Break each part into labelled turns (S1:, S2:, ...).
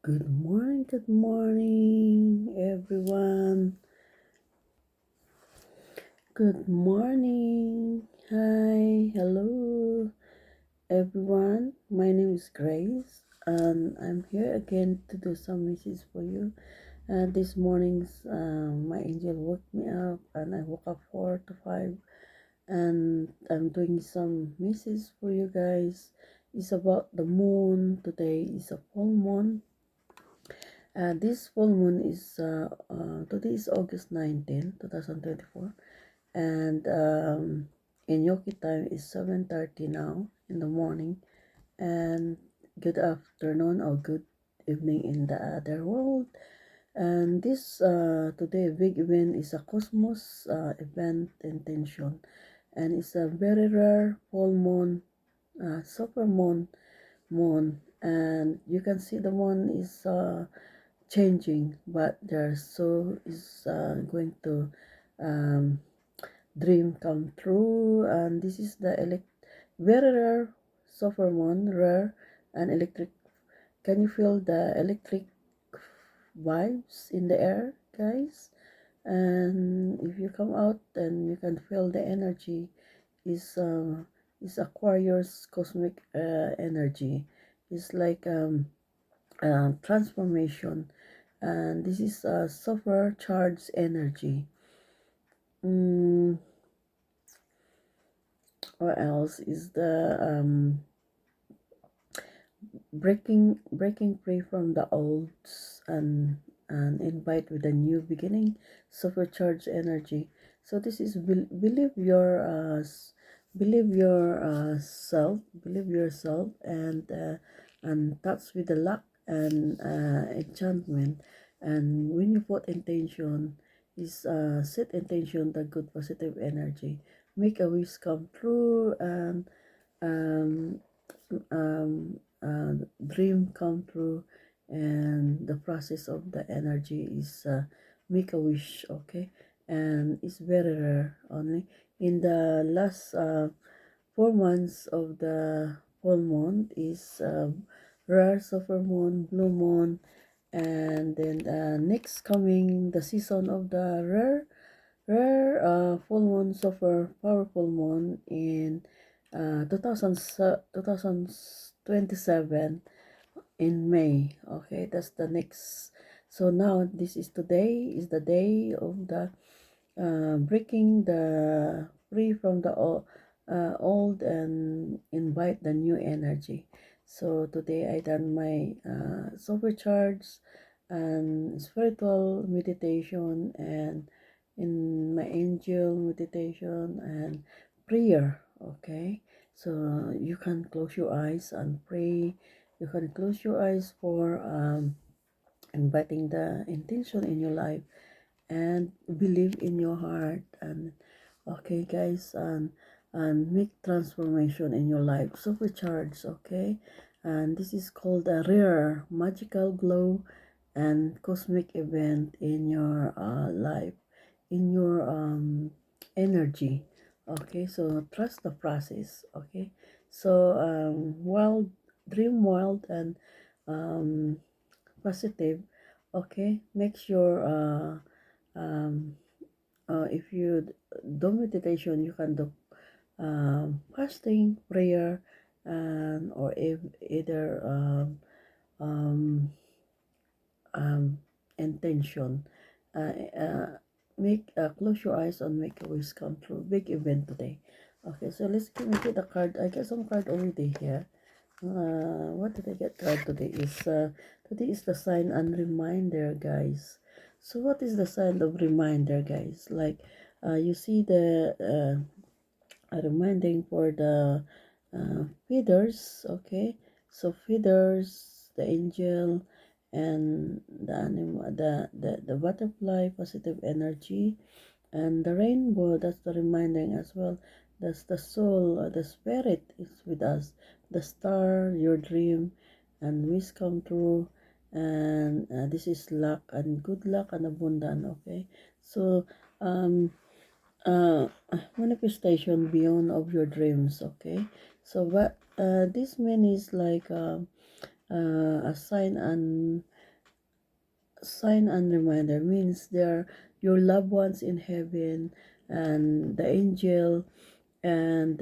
S1: Good morning, everyone. Good morning. Hi, hello, everyone. My name is Grace, and I'm here again to do some messages for you. This morning's my angel woke me up, and I woke up 4 to 5, and I'm doing some messages for you guys. It's about the moon. Today is a full moon. This full moon is today is August 19, 2024, and in Yoki time is 7:30 now in the morning, and good afternoon or good evening in the other world. And this today big event is a Cosmos event intention, and it's a very rare full moon, super moon, and you can see the moon is changing, but there's so is going to um, dream come true. And this is the very rare super moon, rare and electric. Can you feel the electric vibes in the air, guys? And if you come out, then you can feel the energy is Aquarius cosmic energy. It's like transformation, and this is super charged energy. mm, what else is the breaking free from the olds, and invite with a new beginning, supercharged energy. So this is believe your believe your believe yourself, and touch with the luck and enchantment. And when you put intention, is set intention, the good positive energy, make a wish come true, and um, dream come true. And the process of the energy is make a wish, okay? And it's very rare, only in the last 4 months of the full moon is rare super moon, blue moon, and then next coming the season of the rare full moon, super powerful moon in 2027 in May. Okay, that's the next. So now this is today is the day of the breaking the free from the old and invite the new energy. So today I done my supercharge and spiritual meditation, and in my angel meditation and prayer. Okay, so you can close your eyes and pray. You can close your eyes for inviting the intention in your life, and believe in your heart. And okay, guys, and make transformation in your life, supercharge. Okay, and this is called a rare magical glow and cosmic event in your life, in your energy. Okay, so trust the process. Okay, so wild dream wild and um positive. Okay, make sure um, if you do meditation, you can do fasting, prayer, and or if either um, um, intention. Uh, uh, make close your eyes and make a wish come true. Big event today. Okay, so let's give me the card. I got some card already here. What did I get card today? Today is the sign and reminder, guys. So what is the sign of reminder, guys? Like you see the reminding for the feeders. Okay, so feeders, the angel, and the animal, the butterfly, positive energy, and the rainbow. That's the reminding as well. That's the soul, the spirit is with us. The star, your dream and wish come true. And this is luck and good luck and abundant. Okay, so um uh manifestation beyond of your dreams. Okay, so what this means like a sign and reminder means they're your loved ones in heaven and the angel and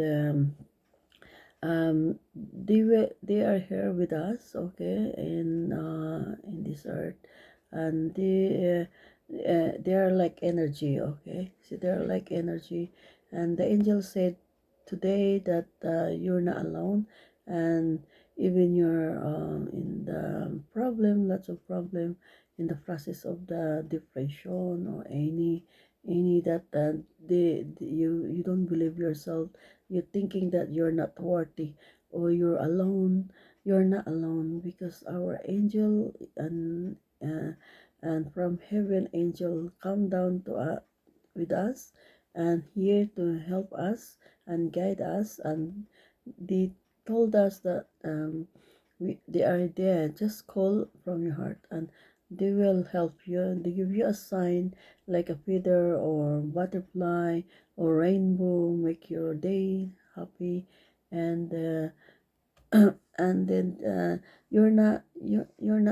S1: they are here with us, okay, in this earth, and they are like energy, okay. So they are like energy, and the angel said today that you're not alone, and even you're in the problem, lots of problem in the process of the depression or any that you don't believe yourself, you're thinking that you're not worthy or you're alone. You're not alone because our angel and from heaven angel come down to with us and here to help us and guide us, and they told us that they are there. Just call from your heart and they will help you. They give you a sign like a feather or butterfly or rainbow, make your day happy, and and then you're not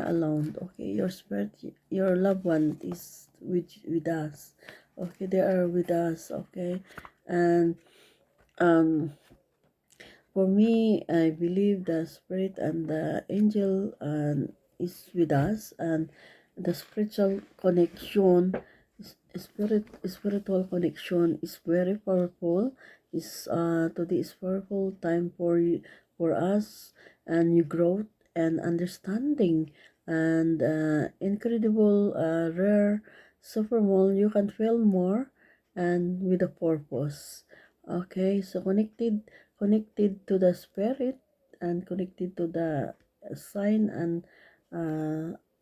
S1: alone. Okay, your spirit, your loved one is with us. Okay, they are with us. Okay, and um for me, I believe the spirit and the angel is with us, and the spiritual connection is very powerful. Today is powerful time for us and new growth and understanding and incredible rare super mall. You can feel more and with a purpose. Okay, so connected to the spirit and connected to the sign and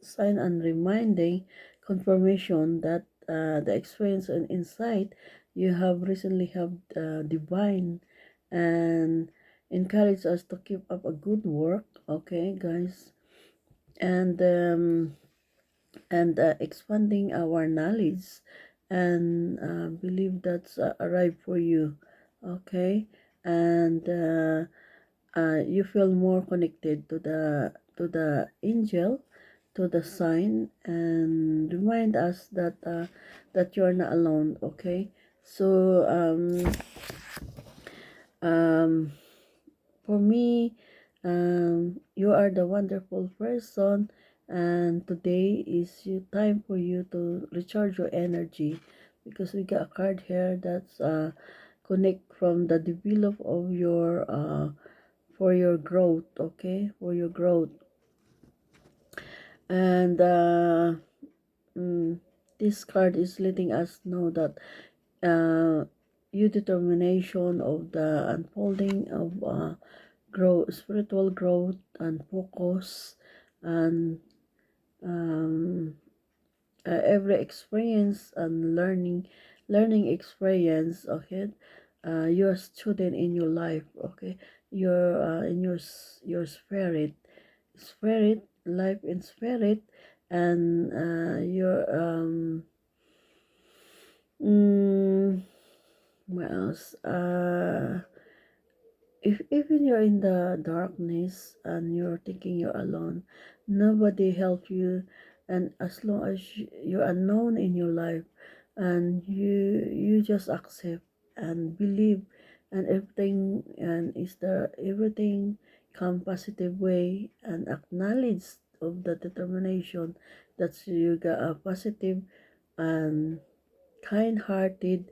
S1: sign and reminding confirmation that the experience and insight you have recently have divine and encourage us to keep up a good work, okay guys, and expanding our knowledge and believe that's arrived for you, okay, and you feel more connected to the angel, to the sign, and remind us that you're not alone, okay. So um for me, you are the wonderful person, and today is your time for you to recharge your energy because we got a card here that's connect from the develop of your for your growth, okay, for your growth, and mm, this card is letting us know that uh, your determination of the unfolding of spiritual growth and focus and um, every experience and learning experience, okay. You're a student in your life, okay. You're in your spirit life in spirit, and your mm, what else, if even you're in the darkness and you're thinking you're alone, nobody help you, and as long as you're unknown in your life and you just accept and believe, and everything and is there everything come positive way, and acknowledge of the determination that you got a positive and kind-hearted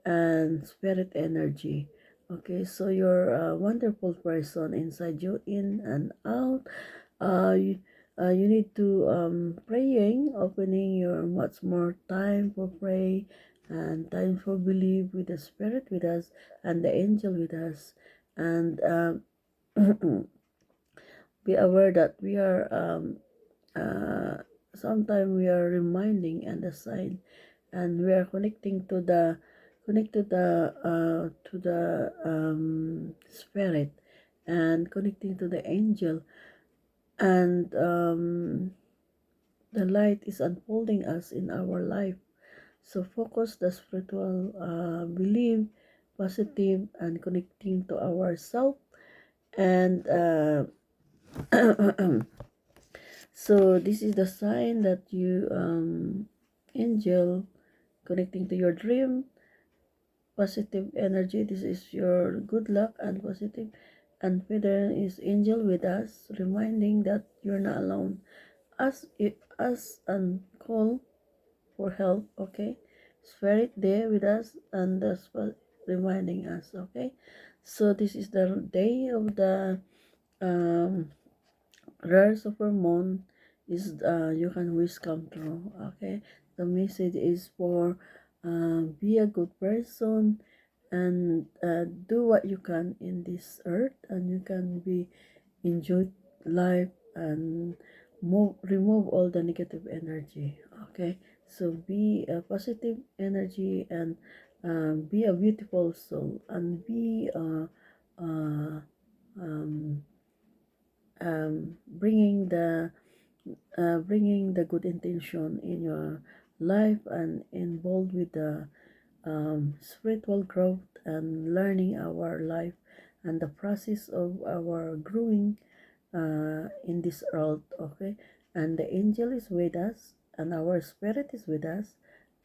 S1: and spirit energy. Okay, so you're a wonderful person inside you, in and out. You need to praying, opening your much more time for pray and time for believe with the spirit with us and the angel with us, and be aware that we are sometimes we are reminding and the sign, and we are connecting to the to the spirit and connecting to the angel, and the light is unfolding us in our life. So focus the spiritual belief positive and connecting to ourself, and So this is the sign that you angel connecting to your dream, positive energy. This is your good luck and positive, and feather is angel with us, reminding that you're not alone. Us and call for help. Okay, spirit there with us and reminding us. Okay, so this is the day of the um rare supermoon is you can wish come true. Okay, the message is for be a good person and do what you can in this earth, and you can be enjoy life and remove all the negative energy. Okay, so be a positive energy and be a beautiful soul and be um, bringing the good intention in your life and involved with the spiritual growth and learning our life and the process of our growing in this world. Okay, and the angel is with us and our spirit is with us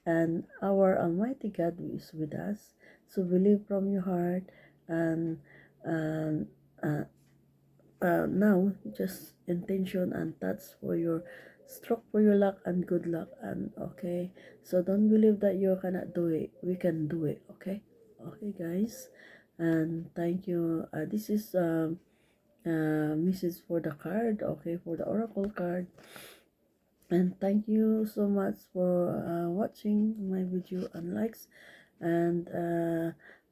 S1: and our almighty God is with us. So believe from your heart and and uh, now just intention and thoughts for your stroke for your luck and good luck. And okay, so don't believe that you cannot do it, we can do it. Okay, okay guys, and thank you. This is message for the card, okay, for the oracle card. And thank you so much for watching my video and likes, and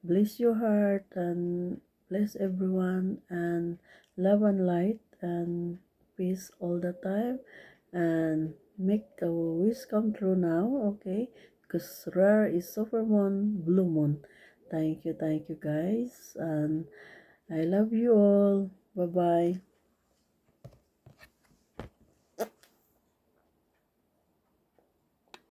S1: bless your heart and bless everyone and love and light and peace all the time, and make a wish come true now. Okay, because rare is super moon, blue moon. Thank you guys, and I love you all. Bye bye.